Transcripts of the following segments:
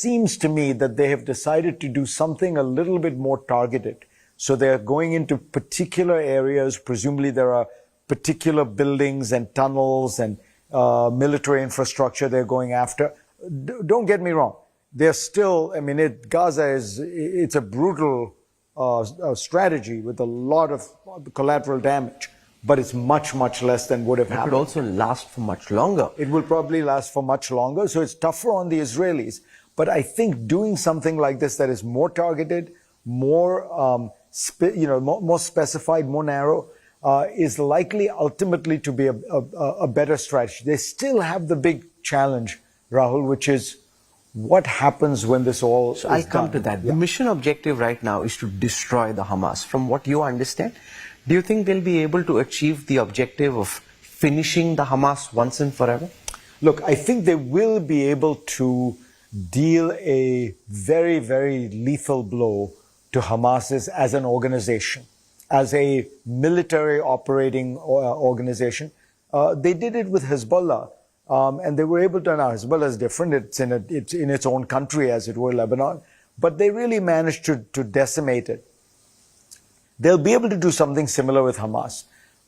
seems to me that they have decided to do something a little bit more targeted. So they're going into particular areas. Presumably there are particular buildings and tunnels and military infrastructure they're going after. Don't get me wrong. They're still, I mean, Gaza it's a brutal strategy with a lot of collateral damage, but it's much, much less than would have happened. It could also last for much longer. It will probably last for much longer, so it's tougher on the Israelis. But I think doing something like this that is more targeted, more, more specified, more narrow, is likely ultimately to be a better strategy. They still have the big challenge, Rahul, which is what happens when this all is done. I'll come to that. Yeah. The mission objective right now is to destroy the Hamas. From what you understand, do you think they'll be able to achieve the objective of finishing the Hamas once and forever? Look, I think they will be able to deal a very, very lethal blow to Hamas as an organization, as a military operating organization. They did it with Hezbollah, and they were able to. Now Hezbollah is different; it's in its own country, as it were, Lebanon. But they really managed to decimate it. They'll be able to do something similar with Hamas,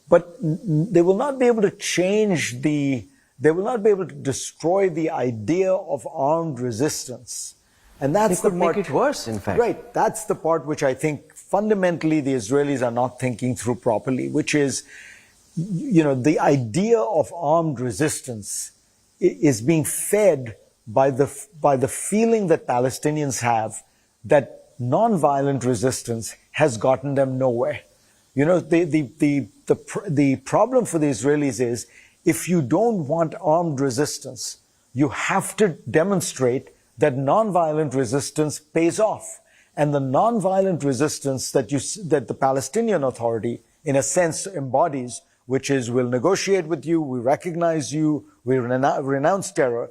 but they will not be able to change the. They will not be able to destroy the idea of armed resistance. And that's the part. They could make it worse, in fact. Right. That's the part which I think fundamentally the Israelis are not thinking through properly, which is, the idea of armed resistance is being fed by the feeling that Palestinians have that nonviolent resistance has gotten them nowhere. The problem for the Israelis is, if you don't want armed resistance, you have to demonstrate that nonviolent resistance pays off. And the nonviolent resistance that the Palestinian Authority, in a sense, embodies, which is, we'll negotiate with you, we recognize you, we renounce terror,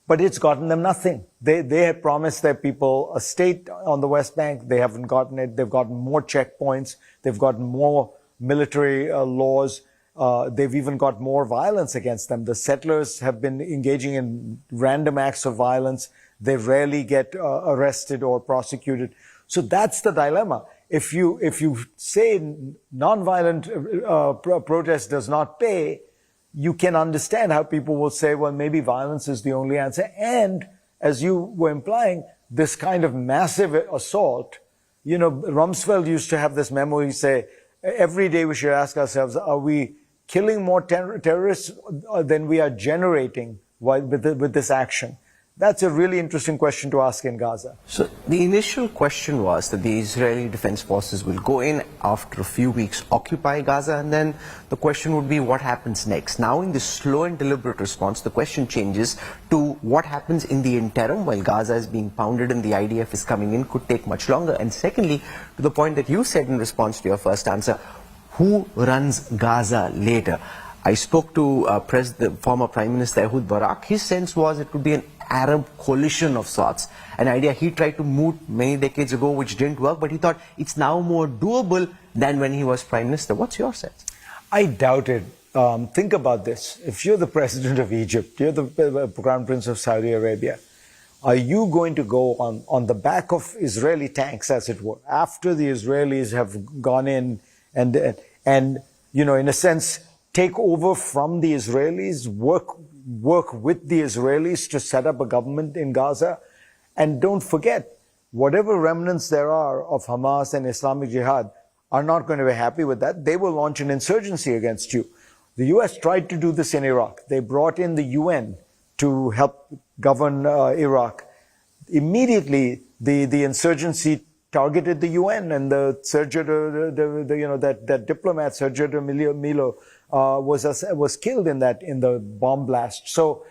but it's gotten them nothing. They had promised their people a state on the West Bank. They haven't gotten it. They've gotten more checkpoints. They've gotten more military laws. They've even got more violence against them. The settlers have been engaging in random acts of violence. They rarely get arrested or prosecuted. So that's the dilemma. If you say nonviolent protest does not pay, you can understand how people will say, well, maybe violence is the only answer. And as you were implying, this kind of massive assault, Rumsfeld used to have this memo. He say, every day we should ask ourselves, are we killing more terrorists than we are generating with this action? That's a really interesting question to ask in Gaza. So the initial question was that the Israeli Defense Forces will go in after a few weeks, occupy Gaza, and then the question would be what happens next. Now in this slow and deliberate response, the question changes to what happens in the interim while Gaza is being pounded and the IDF is coming in could take much longer. And secondly, to the point that you said in response to your first answer, who runs Gaza later? I spoke to the former Prime Minister Ehud Barak. His sense was it would be an Arab coalition of sorts, an idea he tried to moot many decades ago which didn't work, but he thought it's now more doable than when he was Prime Minister. What's your sense? I doubt it. Think about this. If you're the President of Egypt, you're the Crown Prince of Saudi Arabia, are you going to go on the back of Israeli tanks, as it were, after the Israelis have gone in and in a sense, take over from the Israelis, work with the Israelis to set up a government in Gaza? And don't forget, whatever remnants there are of Hamas and Islamic Jihad are not going to be happy with that. They will launch an insurgency against you. The US tried to do this in Iraq. They brought in the UN to help govern Iraq. Immediately, the insurgency targeted the UN, and the that diplomat Sergio de Milo was killed in the bomb blast. So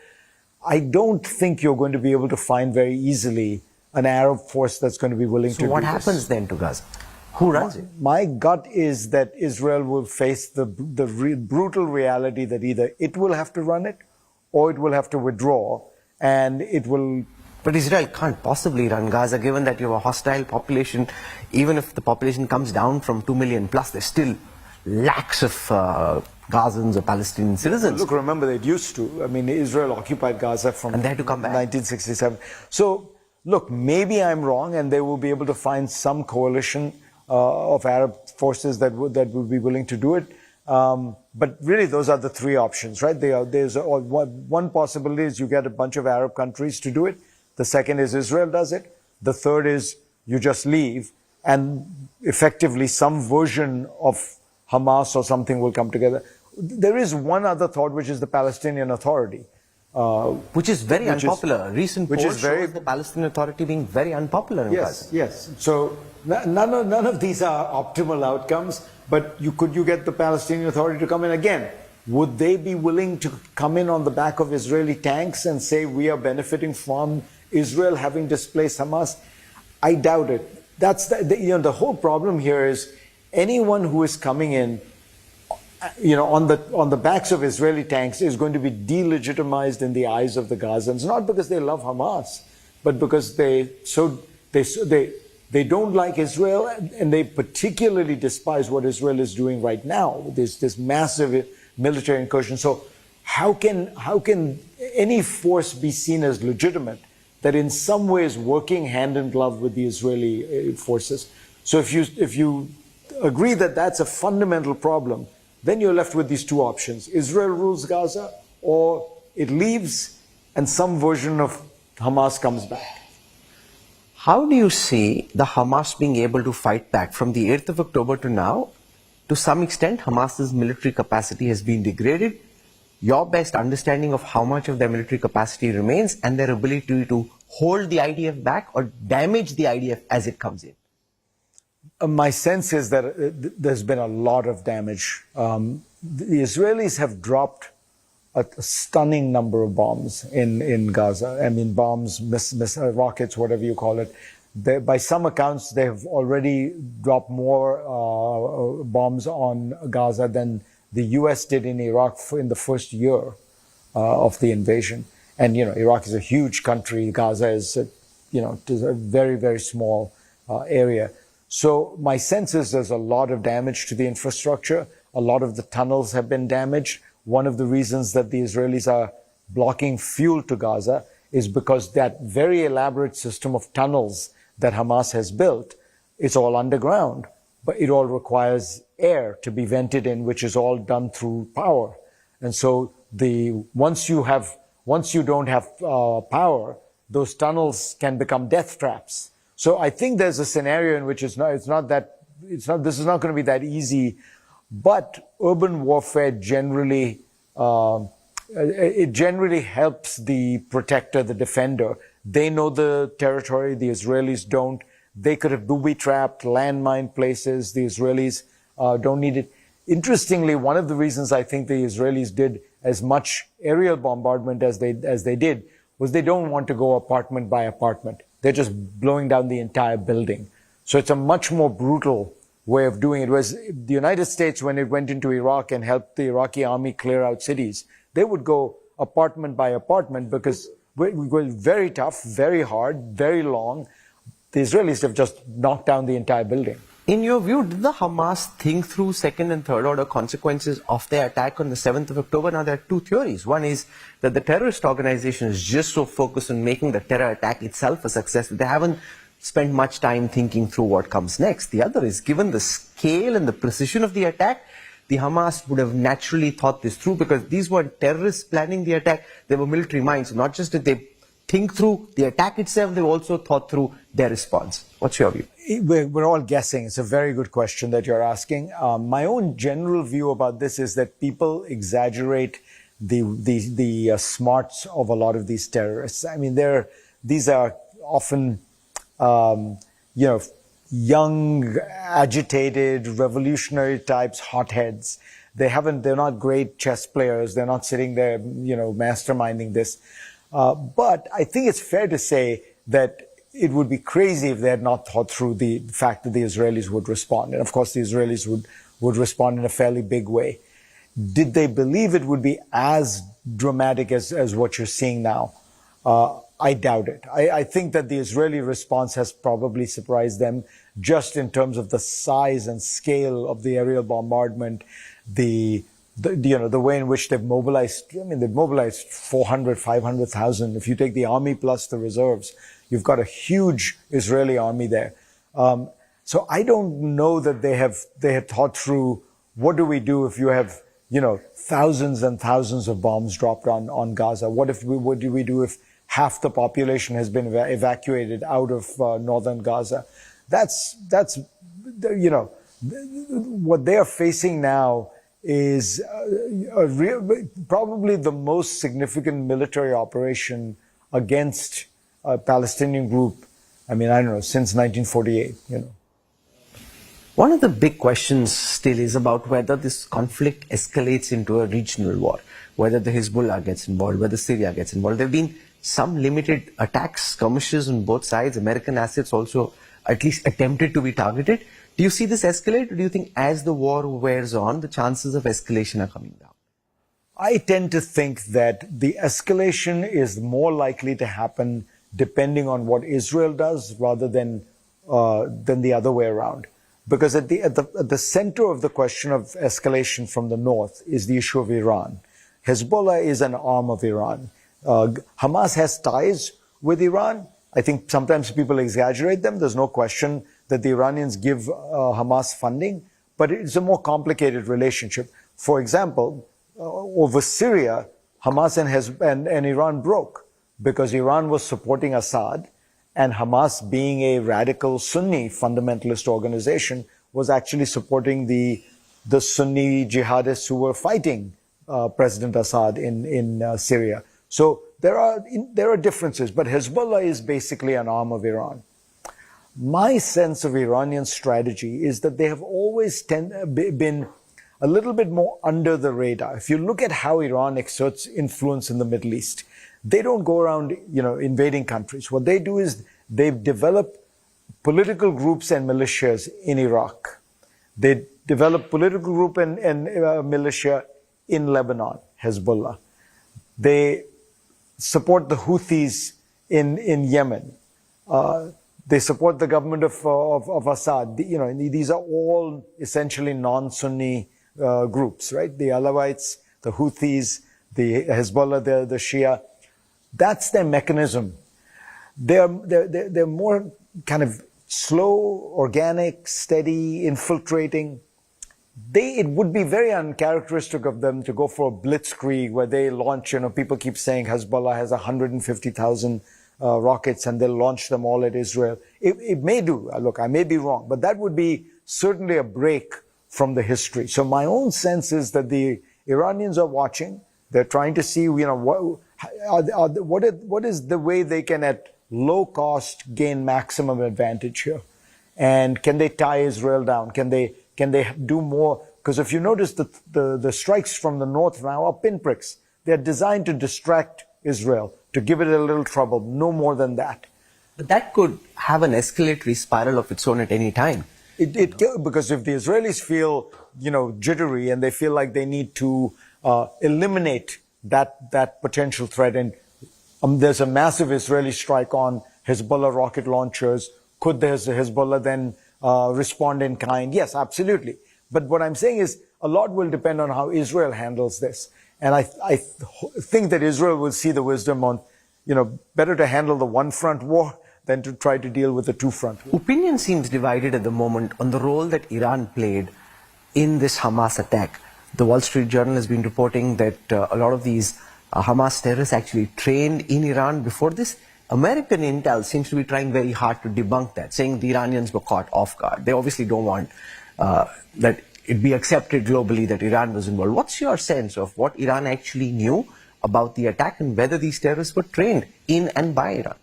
I don't think you're going to be able to find very easily an Arab force that's going to be willing to do this. So what happens then to Gaza? Who runs it? My gut is that Israel will face the brutal reality that either it will have to run it or it will have to withdraw, and it will. But Israel can't possibly run Gaza, given that you have a hostile population. Even if the population comes down from 2 million plus, there's still lakhs of Gazans or Palestinian citizens. Look, remember, it used to. I mean, Israel occupied Gaza from and they had to come back. 1967. So look, maybe I'm wrong and they will be able to find some coalition of Arab forces that would be willing to do it. But really, those are the three options, right? There's one possibility is you get a bunch of Arab countries to do it. The second is Israel does it. The third is you just leave, and effectively some version of Hamas or something will come together. There is one other thought, which is the Palestinian Authority. Which is very unpopular. Recent polls shows the Palestinian Authority being very unpopular in Gaza. Yes. So none of these are optimal outcomes, but you get the Palestinian Authority to come in again. Would they be willing to come in on the back of Israeli tanks and say we are benefiting from Israel having displaced Hamas? I doubt it. That's the whole problem here is anyone who is coming in on the backs of Israeli tanks is going to be delegitimized in the eyes of the Gazans, not because they love Hamas, but because they don't like Israel, and they particularly despise what Israel is doing right now. There's this massive military incursion. So how can any force be seen as legitimate that in some ways working hand in glove with the Israeli forces? So if you agree that that's a fundamental problem, then you're left with these two options. Israel rules Gaza, or it leaves and some version of Hamas comes back. How do you see the Hamas being able to fight back? From the 8th of October to now, to some extent, Hamas's military capacity has been degraded. Your best understanding of how much of their military capacity remains and their ability to hold the IDF back or damage the IDF as it comes in? My sense is that there's been a lot of damage. The Israelis have dropped a stunning number of bombs in Gaza. I mean, bombs, rockets, whatever you call it. By some accounts, they have already dropped more bombs on Gaza than the U.S. did in Iraq in the first year of the invasion. And, Iraq is a huge country. Gaza is, is a very, very small area. So my sense is there's a lot of damage to the infrastructure. A lot of the tunnels have been damaged. One of the reasons that the Israelis are blocking fuel to Gaza is because that very elaborate system of tunnels that Hamas has built, it's all underground, but it all requires air to be vented in, which is all done through power. And so once you don't have power, those tunnels can become death traps. So I think there's a scenario in which this is not going to be that easy, but urban warfare generally helps the protector, the defender. They know the territory, the Israelis don't. They could have booby-trapped, landmine places. The Israelis don't need it. Interestingly, one of the reasons I think the Israelis did as much aerial bombardment as they did was they don't want to go apartment by apartment. They're just blowing down the entire building. So it's a much more brutal way of doing it. Whereas the United States, when it went into Iraq and helped the Iraqi army clear out cities, they would go apartment by apartment because we were very tough, very hard, very long. The Israelis have just knocked down the entire building. In your view, did the Hamas think through second and third order consequences of their attack on the 7th of October? Now, there are two theories. One is that the terrorist organization is just so focused on making the terror attack itself a success that they haven't spent much time thinking through what comes next. The other is, given the scale and the precision of the attack, the Hamas would have naturally thought this through because these weren't terrorists planning the attack, they were military minds. Not just did they think through the attack itself, they also thought through their response. What's your view? We're all guessing. It's a very good question that you're asking. My own general view about this is that people exaggerate the smarts of a lot of these terrorists. I mean, these are often, young, agitated, revolutionary types, hotheads. They're not great chess players. They're not sitting there, masterminding this. But I think it's fair to say that it would be crazy if they had not thought through the fact that the Israelis would respond. And of course, the Israelis would respond in a fairly big way. Did they believe it would be as dramatic as what you're seeing now? I doubt it. I think that the Israeli response has probably surprised them just in terms of the size and scale of the aerial bombardment, the way in which they've mobilized. I mean, they've mobilized 400, 500,000. If you take the army plus the reserves, You've got a huge Israeli army there. So I don't know that they have thought through, what do we do if you have, thousands and thousands of bombs dropped on Gaza? What do we do if half the population has been evacuated out of northern Gaza? That's what they are facing now is probably the most significant military operation against a Palestinian group. I don't know, since 1948. One of the big questions still is about whether this conflict escalates into a regional war, whether the Hezbollah gets involved, whether Syria gets involved. There have been some limited attacks, skirmishes on both sides. American assets also at least attempted to be targeted. Do you see this escalate, or do you think as the war wears on, the chances of escalation are coming down? I tend to think that the escalation is more likely to happen depending on what Israel does rather than the other way around. Because at the center of the question of escalation from the north is the issue of Iran. Hezbollah is an arm of Iran. Hamas has ties with Iran. I think sometimes people exaggerate them. There's no question that the Iranians give Hamas funding, but it's a more complicated relationship. For example, over Syria, Hamas and Iran broke because Iran was supporting Assad, and Hamas, being a radical Sunni fundamentalist organization, was actually supporting the Sunni jihadists who were fighting President Assad in Syria. So there are differences, but Hezbollah is basically an arm of Iran. My sense of Iranian strategy is that they have always been a little bit more under the radar. If you look at how Iran exerts influence in the Middle East, they don't go around, invading countries. What they do is they develop political groups and militias in Iraq. They develop political group and militia in Lebanon, Hezbollah. They support the Houthis in Yemen. They support the government of Assad. These are all essentially non-Sunni groups, right? The Alawites, the Houthis, the Hezbollah, the Shia. That's their mechanism. They're more kind of slow, organic, steady, infiltrating. It would be very uncharacteristic of them to go for a blitzkrieg where they launch, people keep saying Hezbollah has 150,000 rockets and they'll launch them all at Israel. It may do. Look, I may be wrong, but that would be certainly a break from the history. So my own sense is that the Iranians are watching. They're trying to see, what is the way they can at low cost gain maximum advantage here, and can they tie Israel down? Can they do more? Because if you notice the strikes from the north now are pinpricks. They're designed to distract Israel, to give it a little trouble, no more than that. But that could have an escalatory spiral of its own at any time. Because if the Israelis feel, jittery, and they feel like they need to eliminate that potential threat, and there's a massive Israeli strike on Hezbollah rocket launchers, could the Hezbollah then respond in kind? Yes, absolutely. But what I'm saying is a lot will depend on how Israel handles this. And I think that Israel will see the wisdom on, better to handle the one-front war than to try to deal with the two-front war. Opinion seems divided at the moment on the role that Iran played in this Hamas attack. The Wall Street Journal has been reporting that a lot of these Hamas terrorists actually trained in Iran before this. American intel seems to be trying very hard to debunk that, saying the Iranians were caught off guard. They obviously don't want that it be accepted globally that Iran was involved. What's your sense of what Iran actually knew about the attack and whether these terrorists were trained in and by Iran?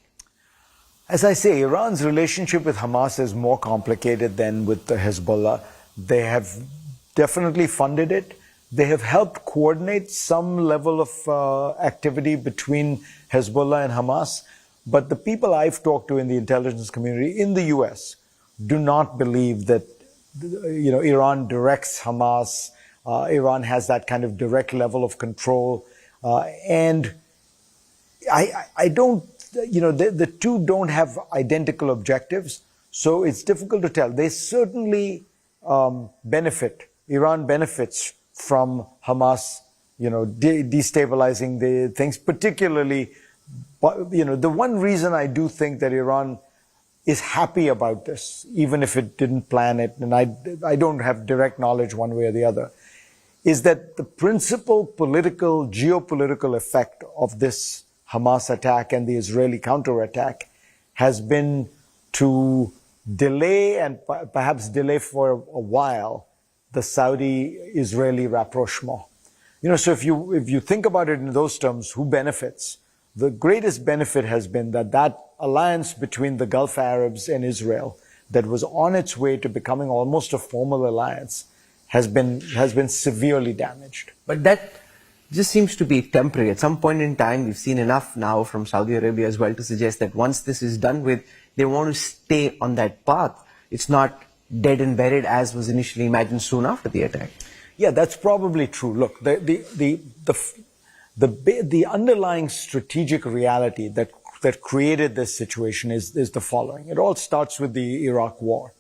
As I say, Iran's relationship with Hamas is more complicated than with the Hezbollah. They have definitely funded it. They have helped coordinate some level of activity between Hezbollah and Hamas. But the people I've talked to in the intelligence community in the US do not believe that, Iran directs Hamas. Iran has that kind of direct level of control. And I don't, the two don't have identical objectives. So it's difficult to tell. They certainly benefit. Iran benefits from Hamas, destabilizing the things, particularly But, the one reason I do think that Iran is happy about this, even if it didn't plan it, and I don't have direct knowledge one way or the other, is that the principal political, geopolitical effect of this Hamas attack and the Israeli counterattack has been to delay and perhaps delay for a while the Saudi-Israeli rapprochement. So if you think about it in those terms, who benefits? The greatest benefit has been that alliance between the Gulf Arabs and Israel that was on its way to becoming almost a formal alliance has been severely damaged. But that just seems to be temporary. At some point in time, we've seen enough now from Saudi Arabia as well to suggest that once this is done with, they want to stay on that path. It's not dead and buried as was initially imagined soon after the attack. Yeah, that's probably true. Look, the underlying strategic reality that created this situation is the following. It all starts with the Iraq War.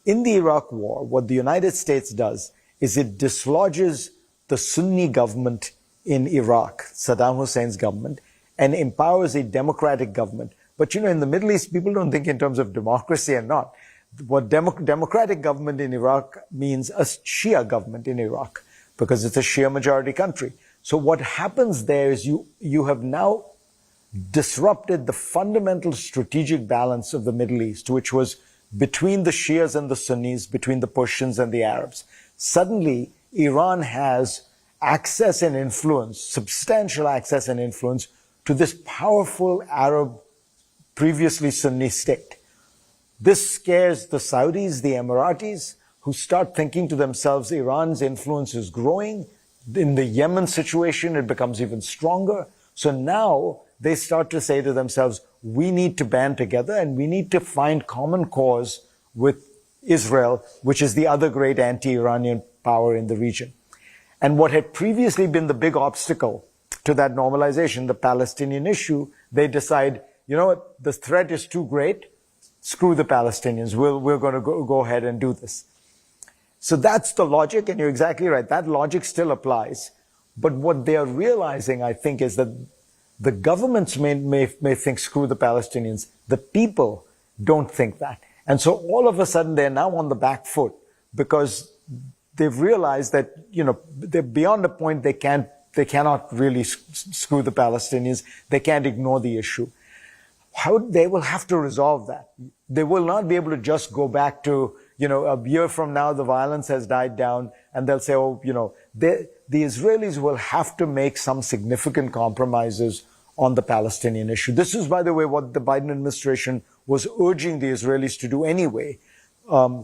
In the Iraq War, what the United States does is it dislodges the Sunni government in Iraq, Saddam Hussein's government, and empowers a democratic government. But in the Middle East, people don't think in terms of democracy and not. What democratic government in Iraq means a Shia government in Iraq, because it's a Shia majority country. So what happens there is you have now disrupted the fundamental strategic balance of the Middle East, which was between the Shias and the Sunnis, between the Persians and the Arabs. Suddenly, Iran has access and influence, substantial access and influence to this powerful Arab, previously Sunni state. This scares the Saudis, the Emiratis, who start thinking to themselves, Iran's influence is growing. In the Yemen situation, it becomes even stronger. So now they start to say to themselves, we need to band together and we need to find common cause with Israel, which is the other great anti-Iranian power in the region. And what had previously been the big obstacle to that normalization, the Palestinian issue, they decide, what, the threat is too great, screw the Palestinians, we're going to go ahead and do this. So that's the logic, and you're exactly right, that logic still applies. But what they are realizing, I think, is that the governments may think, screw the Palestinians. The people don't think that. And so all of a sudden they're now on the back foot because they've realized that, they're beyond a point they cannot really screw the Palestinians. They can't ignore the issue. They will have to resolve that. They will not be able to just go back to, a year from now the violence has died down and they'll say, the Israelis will have to make some significant compromises on the Palestinian issue. This is, by the way, what the Biden administration was urging the Israelis to do anyway.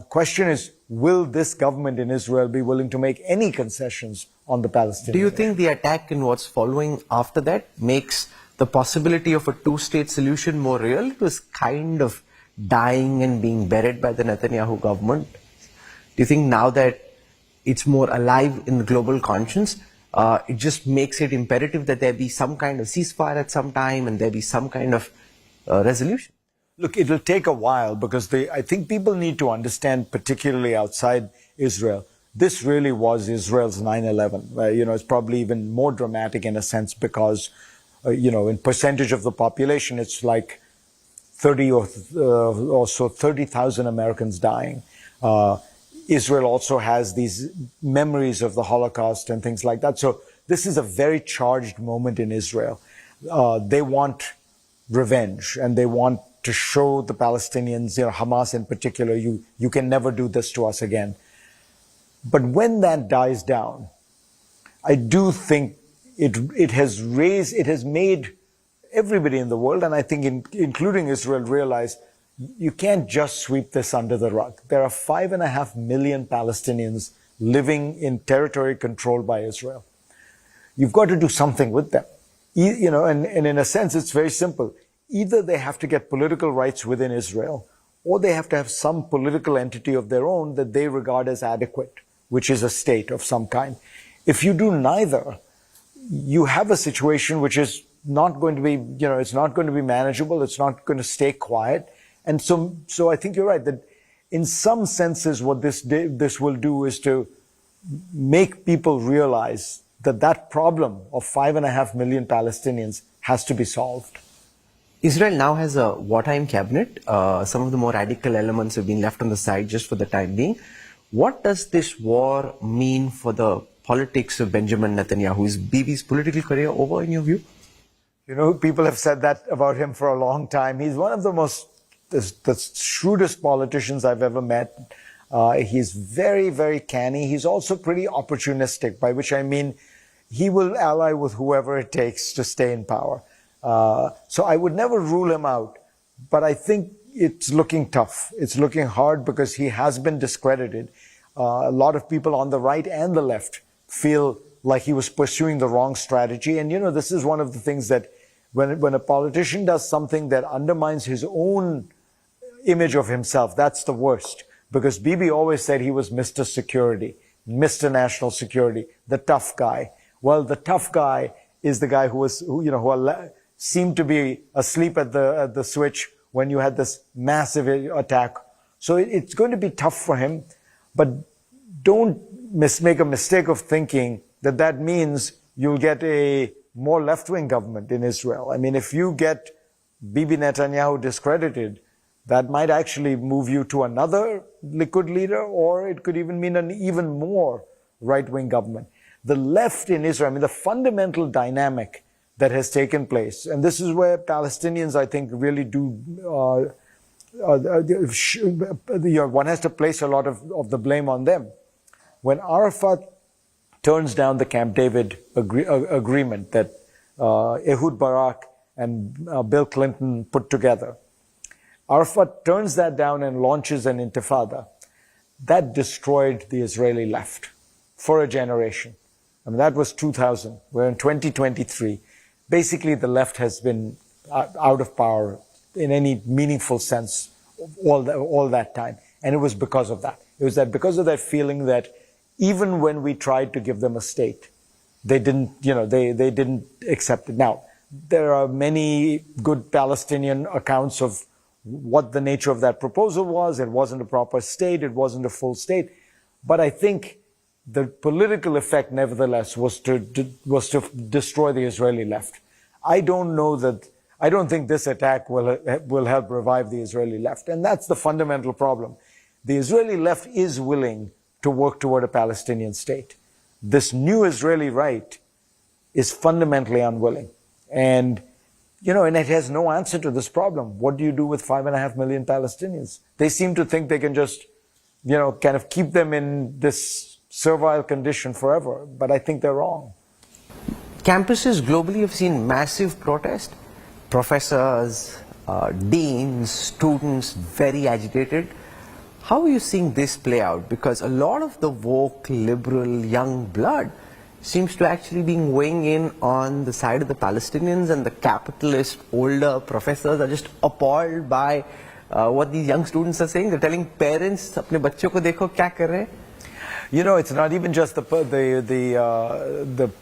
Question is, will this government in Israel be willing to make any concessions on the Palestinian issue? Do you think the attack and what's following after that makes the possibility of a two-state solution more real? It was kind of dying and being buried by the Netanyahu government. Do you think now that it's more alive in the global conscience, it just makes it imperative that there be some kind of ceasefire at some time and there be some kind of resolution? Look, it'll take a while because I think people need to understand, particularly outside Israel, this really was Israel's 9/11. It's probably even more dramatic in a sense because, in percentage of the population, it's like 30,000 Americans dying. Israel also has these memories of the Holocaust and things like that. So this is a very charged moment in Israel. They want revenge and they want to show the Palestinians, Hamas in particular, you can never do this to us again. But when that dies down, I do think it has made everybody in the world, and I think including Israel, realize you can't just sweep this under the rug. There are 5.5 million Palestinians living in territory controlled by Israel. You've got to do something with them. And in a sense, it's very simple. Either they have to get political rights within Israel, or they have to have some political entity of their own that they regard as adequate, which is a state of some kind. If you do neither, you have a situation which is not going to be, it's not going to be manageable. It's not going to stay quiet. And so I think you're right that in some senses what this will do is to make people realize that problem of 5.5 million Palestinians has to be solved. Israel now has a wartime cabinet. Some of the more radical elements have been left on the side just for the time being. What does this war mean for the politics of Benjamin Netanyahu? Is Bibi's political career over in your view? You know, people have said that about him for a long time. He's one of the shrewdest politicians I've ever met. He's very, very canny. He's also pretty opportunistic, by which I mean he will ally with whoever it takes to stay in power. So I would never rule him out, but I think it's looking tough. It's looking hard because he has been discredited. A lot of people on the right and the left feel like he was pursuing the wrong strategy. And, you know, this is one of the things that when a politician does something that undermines his own image of himself, that's the worst. Because Bibi always said he was Mr. Security, Mr. National Security, the tough guy. Well, the tough guy is the guy who seemed to be asleep at the switch when you had this massive attack. So it's going to be tough for him, but don't make a mistake of thinking that that means you'll get a more left-wing government in Israel. I mean, if you get Bibi Netanyahu discredited, that might actually move you to another Likud leader, or it could even mean an even more right-wing government. The left in Israel, I mean, the fundamental dynamic that has taken place, and this is where Palestinians, I think, really do, one has to place a lot of the blame on them. When Arafat turns down the Camp David agreement that Ehud Barak and Bill Clinton put together, Arafat turns that down and launches an intifada. That destroyed the Israeli left for a generation. I mean, that was 2000. We're in 2023. Basically, the left has been out of power in any meaningful sense all that time. And it was because of that. It was because of that feeling that even when we tried to give them a state, they didn't, they didn't accept it. Now, there are many good Palestinian accounts of what the nature of that proposal was. It wasn't a proper state. It wasn't a full state. But I think the political effect, nevertheless, was to destroy the Israeli left. I don't think this attack will help revive the Israeli left. And that's the fundamental problem. The Israeli left is willing to work toward a Palestinian state. This new Israeli right is fundamentally unwilling. And it has no answer to this problem. What do you do with 5.5 million Palestinians? They seem to think they can just, kind of keep them in this servile condition forever. But I think they're wrong. Campuses globally have seen massive protest. Professors, deans, students, very agitated. How are you seeing this play out? Because a lot of the woke, liberal, young blood seems to actually be weighing in on the side of the Palestinians, and the capitalist, older professors are just appalled by what these young students are saying. They're telling parents, "Apne bachcho ko dekho kya kar rahe." It's not even just the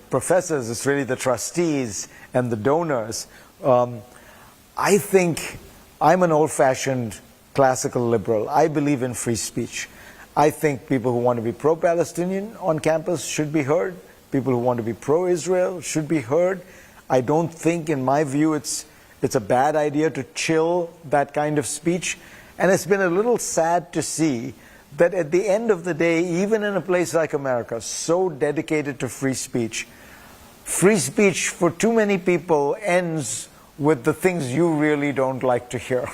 professors, it's really the trustees and the donors. I think I'm an old-fashioned classical liberal. I believe in free speech. I think people who want to be pro-Palestinian on campus should be heard. People who want to be pro-Israel should be heard. I don't think, in my view, it's a bad idea to chill that kind of speech. And it's been a little sad to see that at the end of the day, even in a place like America, so dedicated to free speech for too many people ends with the things you really don't like to hear.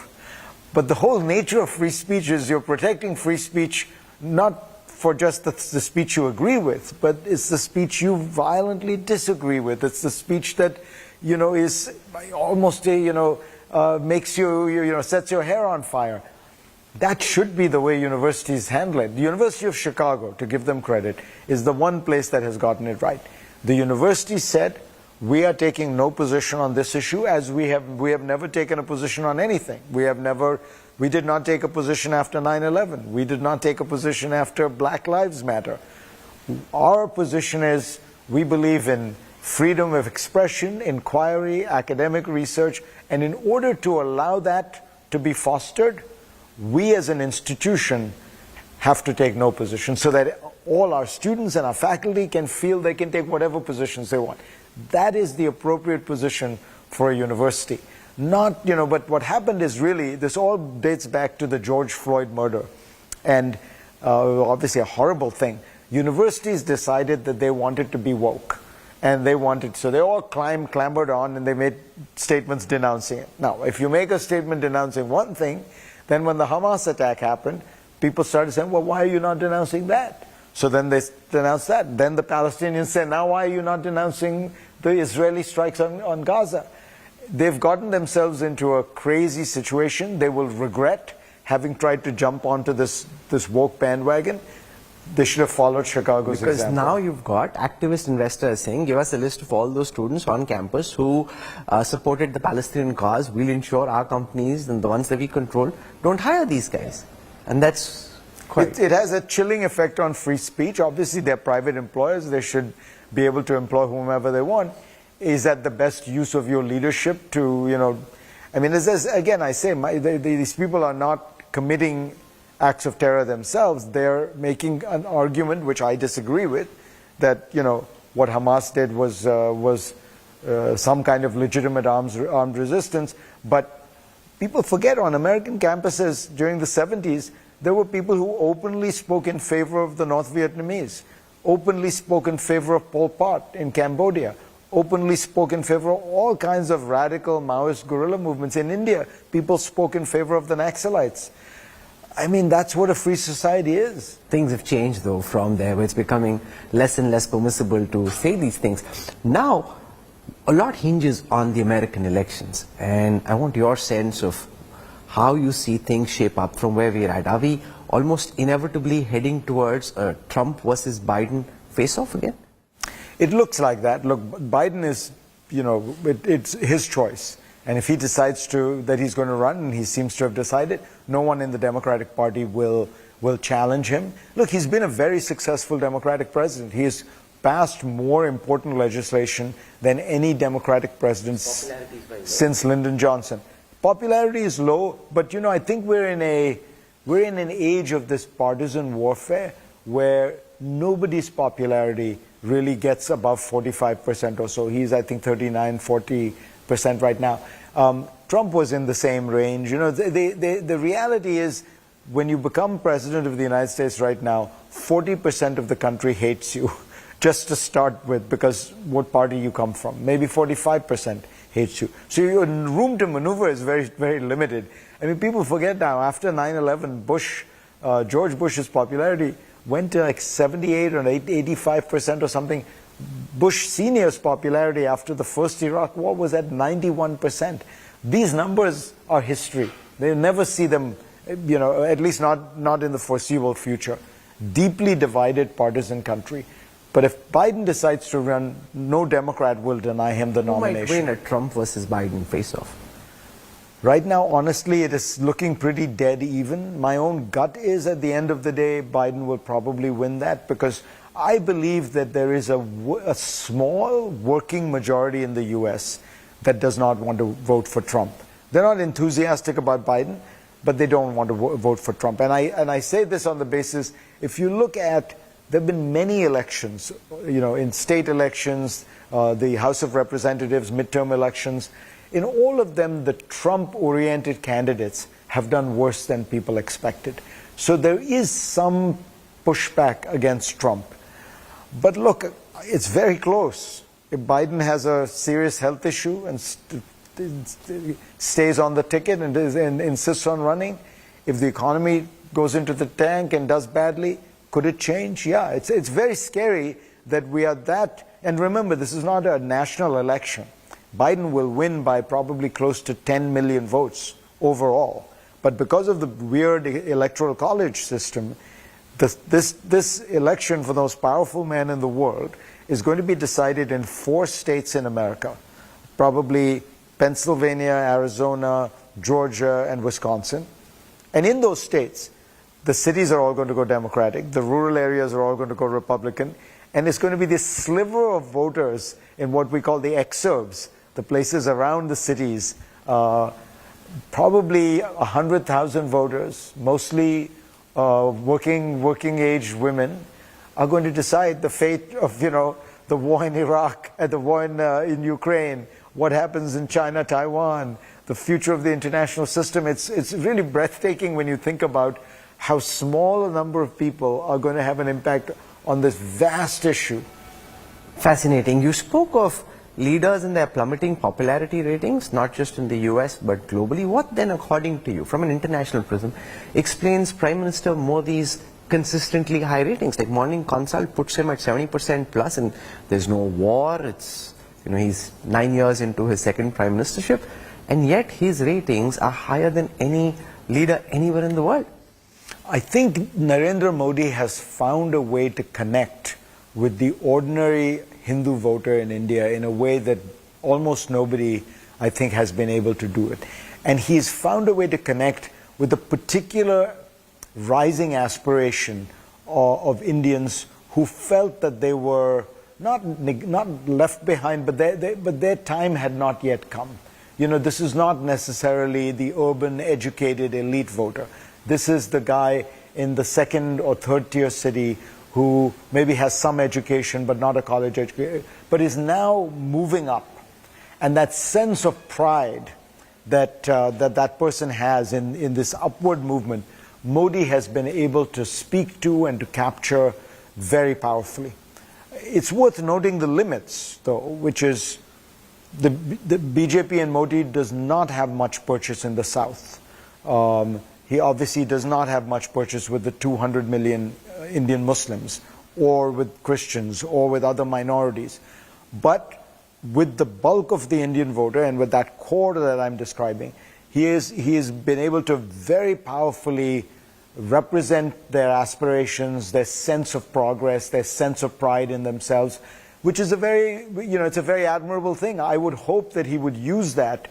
But the whole nature of free speech is you're protecting free speech not for just the speech you agree with, but it's the speech you violently disagree with. It's the speech that, is almost, makes you, sets your hair on fire. That should be the way universities handle it. The University of Chicago, to give them credit, is the one place that has gotten it right. The university said, we are taking no position on this issue, as we have never taken a position on anything. We did not take a position after 9/11. We did not take a position after Black Lives Matter. Our position is we believe in freedom of expression, inquiry, academic research, and in order to allow that to be fostered, we as an institution have to take no position so that all our students and our faculty can feel they can take whatever positions they want. That is the appropriate position for a university. Not, but what happened is really, this all dates back to the George Floyd murder. And obviously a horrible thing. Universities decided that they wanted to be woke. And so they all clambered on, and they made statements denouncing it. Now, if you make a statement denouncing one thing, then when the Hamas attack happened, people started saying, well, why are you not denouncing that? So then they denounced that. Then the Palestinians said, now why are you not denouncing the Israeli strikes on Gaza? They've gotten themselves into a crazy situation. They will regret having tried to jump onto this woke bandwagon. They should have followed Chicago's example. Because now you've got activist investors saying, give us a list of all those students on campus who supported the Palestinian cause. We'll ensure our companies and the ones that we control don't hire these guys. And that's quite... It has a chilling effect on free speech. Obviously, they're private employers. They should be able to employ whomever they want. Is that the best use of your leadership to, I mean, again, I say, these people are not committing acts of terror themselves. They're making an argument, which I disagree with, that, what Hamas did was some kind of legitimate armed resistance. But people forget, on American campuses during the 70s, there were people who openly spoke in favor of the North Vietnamese, openly spoke in favor of Pol Pot in Cambodia, openly spoke in favor of all kinds of radical Maoist guerrilla movements. In India, people spoke in favor of the Naxalites. I mean, that's what a free society is. Things have changed, though, from there, where it's becoming less and less permissible to say these things. Now, a lot hinges on the American elections, and I want your sense of how you see things shape up from where we're at. Are we almost inevitably heading towards a Trump versus Biden face-off again? It looks like that. Look, Biden is, it's his choice. And if he decides that he's going to run, and he seems to have decided, no one in the Democratic Party will challenge him. Look, he's been a very successful Democratic president. He has passed more important legislation than any Democratic president since Lyndon Johnson. Popularity is low, but I think we're in an age of this partisan warfare where nobody's popularity really gets above 45% or so. He's, I think, 39-40% right now. Trump was in the same range. The reality is, when you become president of the United States right now, 40% of the country hates you, just to start with, because what party you come from. Maybe 45% hates you. So your room to maneuver is very, very limited. I mean, people forget now, after 9/11, George Bush's popularity went to like 78 or 85% or something. Bush Sr.'s popularity after the first Iraq War was at 91%. These numbers are history. They'll never see them, at least not in the foreseeable future. Deeply divided partisan country. But if Biden decides to run, no Democrat will deny him the nomination. Who might win a Trump versus Biden face-off? Right now, honestly, it is looking pretty dead even. My own gut is, at the end of the day, Biden will probably win that, because I believe that there is a small working majority in the U.S. that does not want to vote for Trump. They're not enthusiastic about Biden, but they don't want to vote for Trump. And I say this on the basis, if you look at, there have been many elections, in state elections, the House of Representatives, midterm elections. In all of them, the Trump-oriented candidates have done worse than people expected. So there is some pushback against Trump. But look, it's very close. If Biden has a serious health issue and stays on the ticket and insists on running, if the economy goes into the tank and does badly, could it change? Yeah, it's very scary that we are that. And remember, this is not a national election. Biden will win by probably close to 10 million votes overall. But because of the weird electoral college system, this election for the most powerful man in the world is going to be decided in 4 states in America, probably Pennsylvania, Arizona, Georgia, and Wisconsin. And in those states, the cities are all going to go Democratic, the rural areas are all going to go Republican, and it's going to be this sliver of voters in what we call the exurbs, the places around the cities, probably 100,000 voters, mostly working age women, are going to decide the fate of the war in Iraq and the war in Ukraine, what happens in China, Taiwan, the future of the international system. It's really breathtaking when you think about how small a number of people are going to have an impact on this vast issue. Fascinating. You spoke of leaders and their plummeting popularity ratings, not just in the US but globally. What then, according to you, from an international prism, explains Prime Minister Modi's consistently high ratings? Like Morning Consult puts him at 70% plus, and there's no war. It's, you know, he's 9 years into his second prime ministership, and yet his ratings are higher than any leader anywhere in the world. I think Narendra Modi has found a way to connect with the ordinary Hindu voter in India in a way that almost nobody, I think, has been able to do it. And he's found a way to connect with the particular rising aspiration of Indians who felt that they were not left behind, but their time had not yet come. You know, this is not necessarily the urban, educated, elite voter. This is the guy in the second or third tier city who maybe has some education but not a college education, but is now moving up. And that sense of pride that that person has in this upward movement, Modi has been able to speak to and to capture very powerfully. It's worth noting the limits, though, which is the BJP and Modi does not have much purchase in the South. He obviously does not have much purchase with the 200 million Indian Muslims, or with Christians, or with other minorities. But with the bulk of the Indian voter and with that core that I'm describing, he has been able to very powerfully represent their aspirations, their sense of progress, their sense of pride in themselves, which is a very, you know, it's a very admirable thing. I would hope that he would use that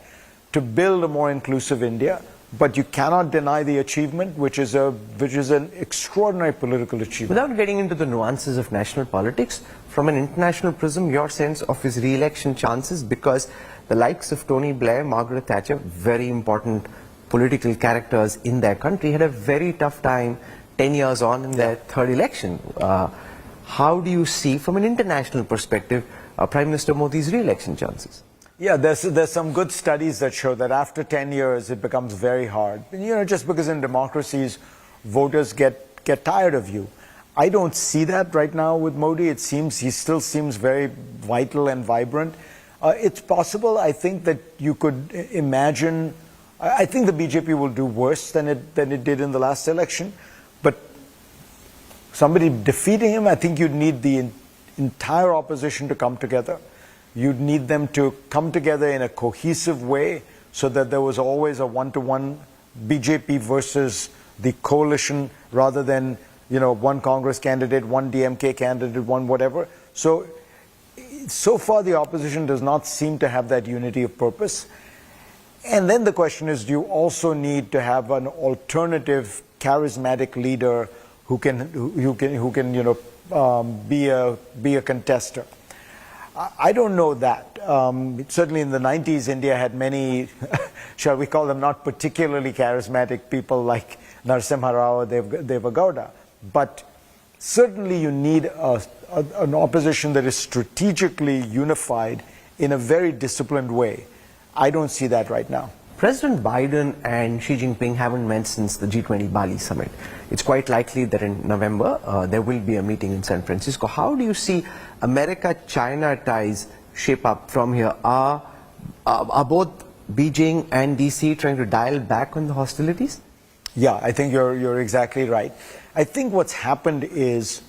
to build a more inclusive India. But you cannot deny the achievement, which is an extraordinary political achievement. Without getting into the nuances of national politics, from an international prism, your sense of his re-election chances, because the likes of Tony Blair, Margaret Thatcher, very important political characters in their country, had a very tough time 10 years on in their third election. How do you see, from an international perspective, Prime Minister Modi's re-election chances? Yeah, there's some good studies that show that after 10 years it becomes very hard. You know, just because in democracies voters get tired of you. I don't see that right now with Modi. It seems he still seems very vital and vibrant. It's possible, I think, that you could imagine. I think the BJP will do worse than it did in the last election, but somebody defeating him, I think you'd need the entire opposition to come together. You'd need them to come together in a cohesive way so that there was always a one-to-one BJP versus the coalition, rather than, you know, one Congress candidate, one DMK candidate, one whatever. So far the opposition does not seem to have that unity of purpose. And then the question is, do you also need to have an alternative, charismatic leader who can you know, be a contester? I don't know that. Certainly in the 90s, India had many, shall we call them, not particularly charismatic people like Narasimha Rao or Deva Gowda. But certainly you need an opposition that is strategically unified in a very disciplined way. I don't see that right now. President Biden and Xi Jinping haven't met since the G20 Bali summit. It's quite likely that in November there will be a meeting in San Francisco. How do you see America-China ties shape up from here? Are both Beijing and DC trying to dial back on the hostilities? Yeah, I think you're exactly right. I think what's happened is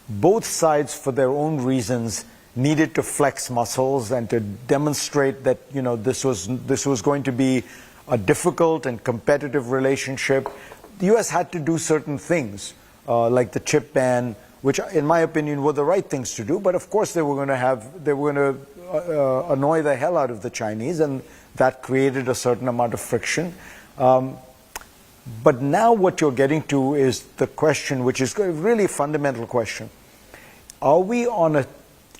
both sides, for their own reasons, needed to flex muscles and to demonstrate that, you know, this was going to be a difficult and competitive relationship. The U.S. had to do certain things, like the chip ban, which, in my opinion, were the right things to do. But of course, they were going to annoy the hell out of the Chinese, and that created a certain amount of friction. But now what you're getting to is the question, which is a really fundamental question. Are we on an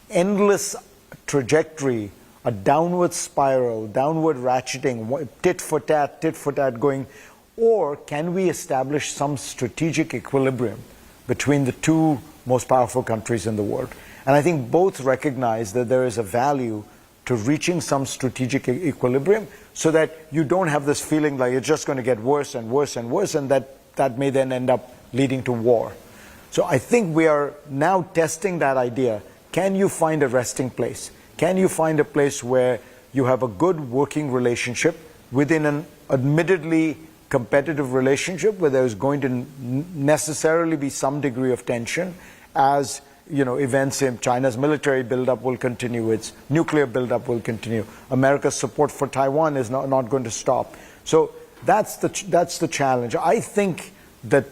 endless trajectory, a downward spiral, downward ratcheting, tit for tat going, or can we establish some strategic equilibrium between the two most powerful countries in the world? And I think both recognize that there is a value to reaching some strategic equilibrium so that you don't have this feeling like it's just going to get worse and worse and worse, and that may then end up leading to war. So I think we are now testing that idea. Can you find a resting place? Can you find a place where you have a good working relationship within an admittedly competitive relationship where there is going to necessarily be some degree of tension as events in China's military buildup will continue, its nuclear buildup will continue. America's support for Taiwan is not going to stop. So that's the challenge. I think that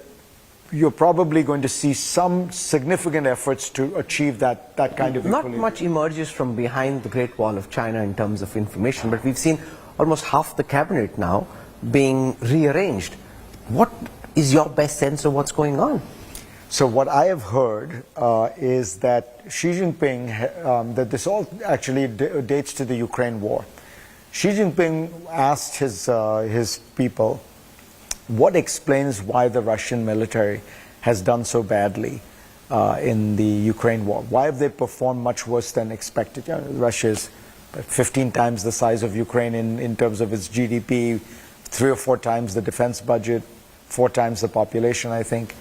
you're probably going to see some significant efforts to achieve that kind of equilibrium. Not much emerges from behind the Great Wall of China in terms of information, but we've seen almost half the cabinet now being rearranged. What is your best sense of what's going on? So what I have heard is that Xi Jinping, that this all actually dates to the Ukraine war. Xi Jinping asked his people, what explains why the Russian military has done so badly in the Ukraine war? Why have they performed much worse than expected? Russia is 15 times the size of Ukraine in terms of its GDP, 3 or 4 times the defense budget, 4 times the population, I think.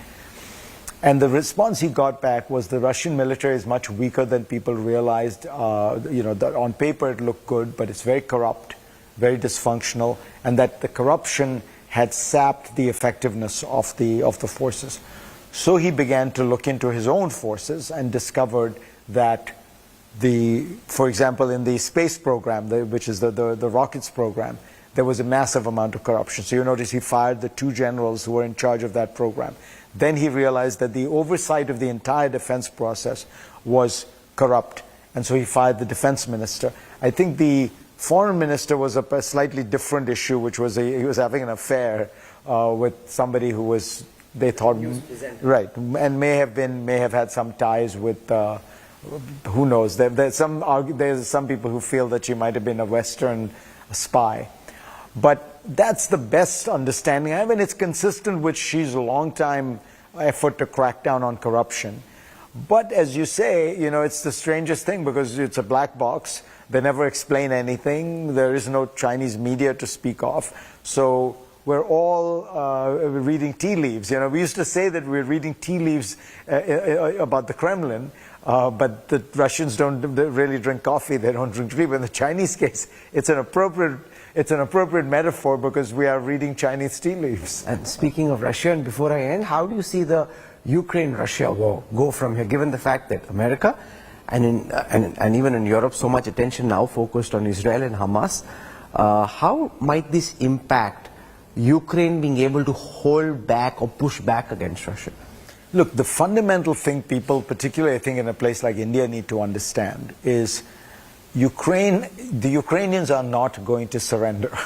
And the response he got back was the Russian military is much weaker than people realized. On paper it looked good, but it's very corrupt, very dysfunctional, and that the corruption had sapped the effectiveness of the forces. So he began to look into his own forces and discovered that for example, in the space program, which is the rockets program, there was a massive amount of corruption. So you notice he fired the 2 generals who were in charge of that program. Then he realized that the oversight of the entire defense process was corrupt, and so he fired the defense minister. I think the foreign minister was a slightly different issue, which was he was having an affair with somebody who was, they thought, right, and may have had some ties with who knows. There's some people who feel that she might have been a Western spy. But that's the best understanding I have, and it's consistent with Xi's long-time effort to crack down on corruption. But as you say, it's the strangest thing because it's a black box. They never explain anything. There is no Chinese media to speak of. So we're all reading tea leaves. We used to say that we're reading tea leaves about the Kremlin, but the Russians don't really drink coffee. They don't drink tea. But in the Chinese case, it's an appropriate metaphor because we are reading Chinese tea leaves. And speaking of Russia, and before I end, how do you see the Ukraine-Russia war go from here, given the fact that America and even in Europe, so much attention now focused on Israel and Hamas? How might this impact Ukraine being able to hold back or push back against Russia? Look, the fundamental thing people, particularly I think in a place like India, need to understand is the Ukrainians are not going to surrender.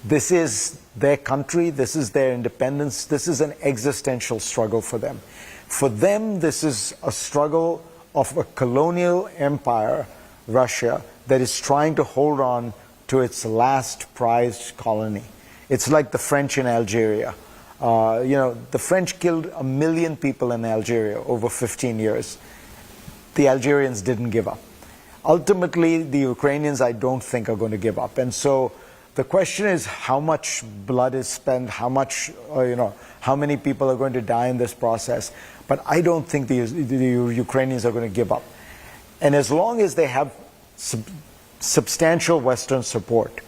This is their country, this is their independence, this is an existential struggle for them. For them, this is a struggle of a colonial empire, Russia, that is trying to hold on to its last prized colony. It's like the French in Algeria. The French killed 1 million people in Algeria over 15 years. The Algerians didn't give up. Ultimately, the Ukrainians, I don't think, are going to give up. And so the question is how much blood is spent, how many people are going to die in this process. But I don't think the Ukrainians are going to give up. And as long as they have substantial Western support,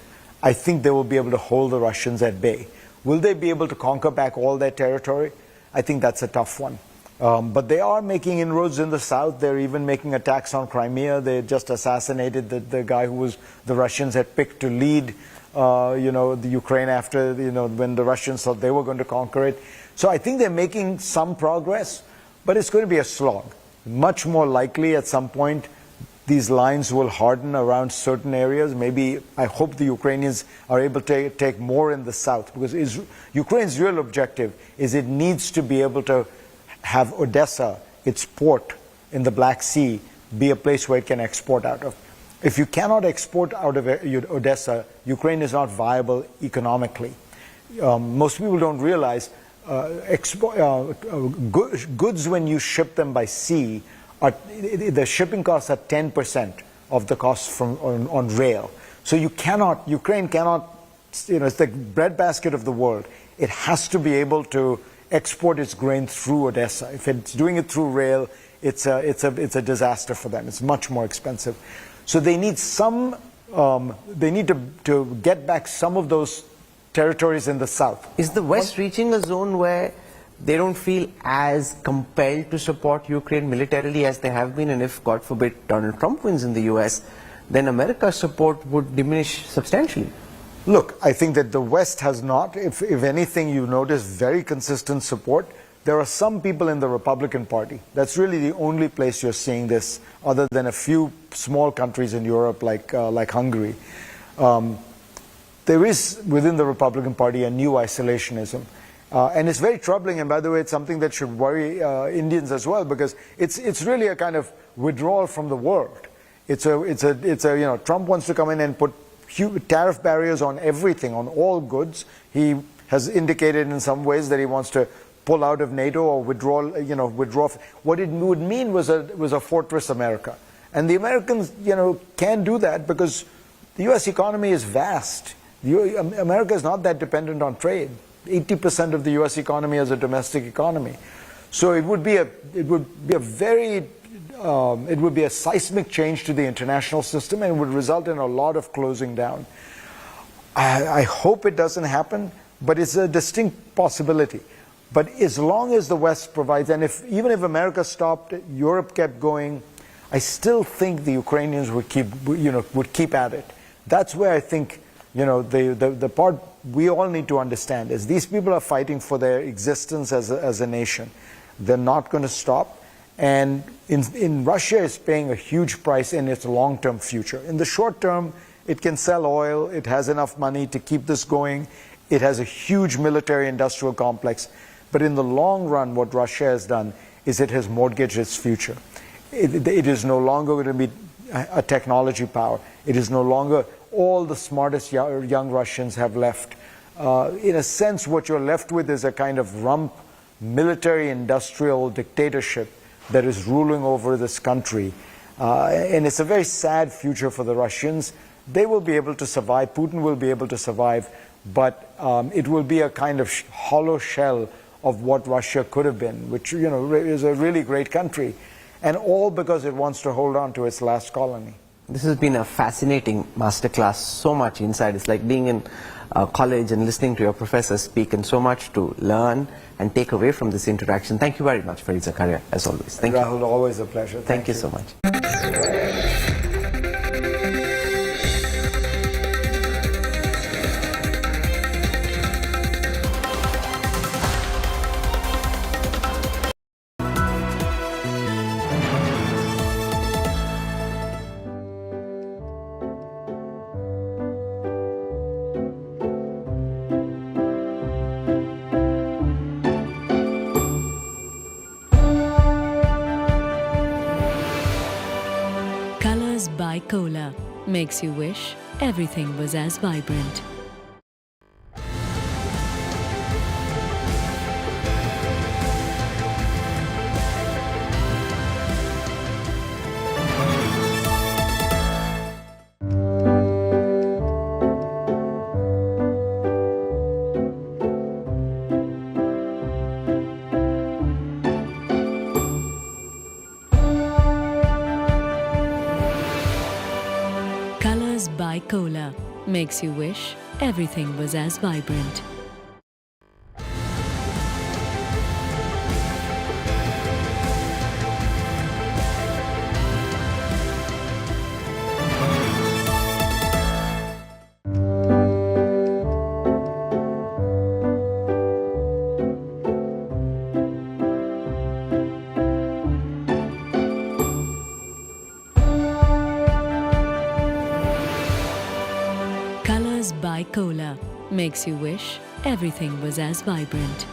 I think they will be able to hold the Russians at bay. Will they be able to conquer back all their territory? I think that's a tough one. But they are making inroads in the south. They're even making attacks on Crimea. They just assassinated the guy who the Russians had picked to lead, the Ukraine after, when the Russians thought they were going to conquer it. So I think they're making some progress, but it's going to be a slog. Much more likely at some point these lines will harden around certain areas. Maybe, I hope the Ukrainians are able to take more in the south, because Ukraine's real objective is it needs to be able to have Odessa, its port in the Black Sea, be a place where it can export out of. If you cannot export out of Odessa, Ukraine is not viable economically. Most people don't realize goods, when you ship them by sea, the shipping costs are 10% of the cost on rail. So Ukraine cannot, it's the breadbasket of the world. It has to be able to export its grain through Odessa. If it's doing it through rail, it's a disaster for them. It's much more expensive. So they need to get back some of those territories in the south. Is the West reaching a zone where they don't feel as compelled to support Ukraine militarily as they have been? And if, God forbid, Donald Trump wins in the US, then America's support would diminish substantially. Look, I think that the West has not. If anything, you notice very consistent support. There are some people in the Republican Party. That's really the only place you're seeing this, other than a few small countries in Europe like Hungary. There is, within the Republican Party, a new isolationism. And it's very troubling, and by the way, it's something that should worry Indians as well, because it's really a kind of withdrawal from the world. Trump wants to come in and put huge tariff barriers on everything, on all goods. He has indicated in some ways that he wants to pull out of NATO or withdraw. What it would mean was a fortress America, and the Americans, can't do that because the U.S. economy is vast. America is not that dependent on trade. 80% of the U.S. economy is a domestic economy, so it would be a seismic change to the international system, and would result in a lot of closing down. I hope it doesn't happen, but it's a distinct possibility. But as long as the West provides, and even if America stopped, Europe kept going, I still think the Ukrainians would keep at it. That's where I think, the part we all need to understand is these people are fighting for their existence as a nation. They're not going to stop. And in Russia is paying a huge price in its long-term future. In the short term, it can sell oil. It has enough money to keep this going. It has a huge military-industrial complex. But in the long run, what Russia has done is it has mortgaged its future. It is no longer going to be a technology power. It is no longer all the smartest young Russians have left. In a sense, what you're left with is a kind of rump military-industrial dictatorship that is ruling over this country. And it's a very sad future for the Russians. They will be able to survive. Putin will be able to survive. But it will be a kind of hollow shell of what Russia could have been, which is a really great country. And all because it wants to hold on to its last colony. This has been a fascinating masterclass. So much insight. It's like being in college and listening to your professor speak, and so much to learn and take away from this interaction. Thank you very much, Farid Zakaria, as always. Thank you. Rahul, always a pleasure. Thank you so much. Cola makes you wish everything was as vibrant. Cola makes you wish everything was as vibrant. Cola makes you wish everything was as vibrant.